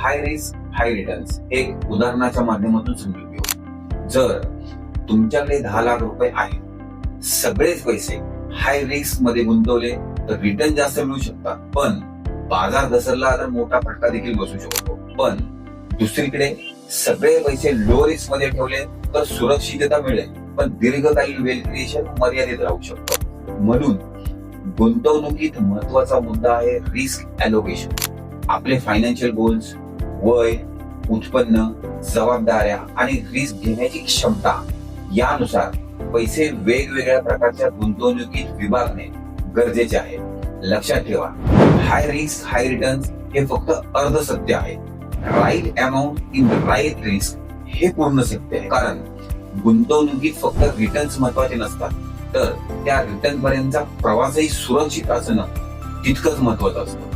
High risk हाय returns एक उदाहरणाच्या माध्यमातून समजून घेऊ. जर तुमच्याकडे 10 लाख रुपये आहेत, सगळेच पैसे हाय रिस्क मध्ये गुंतवले तर रिटर्न जास्त मिळू शकतात, पण बाजार घसरला तर मोठा फटका देखील बसू शकतो. पण दुसरीकडे सगळे पैसे लो रिस्क मध्ये ठेवले तर सुरक्षितता मिळेल, पण दीर्घकालीन वेल्थ क्रिएशन मर्यादित राहू शकतं. म्हणून गुंतवणुकीत महत्वाचा मुद्दा आहे रिस्क अलोकेशन. आपले फायनान्शियल गोल्स, वय, उत्पन्न, जबाबदाऱ्या आणि रिस्क घेण्याची क्षमता यानुसार पैसे वेगवेगळ्या प्रकारच्या गुंतवणुकीत विभागणे गरजेचे आहे. लक्षात ठेवा, हाय रिस्क हाय रिटर्न्स हे फक्त अर्ध सत्य आहे. Right amount in right risk हे पूर्ण सत्य आहे. कारण गुंतवणुकीत फक्त रिटर्न्स महत्वाचे नसतात, तर त्या रिटर्न पर्यंतचा प्रवासही सुरक्षित असणं तितकंच महत्वाचं असतं.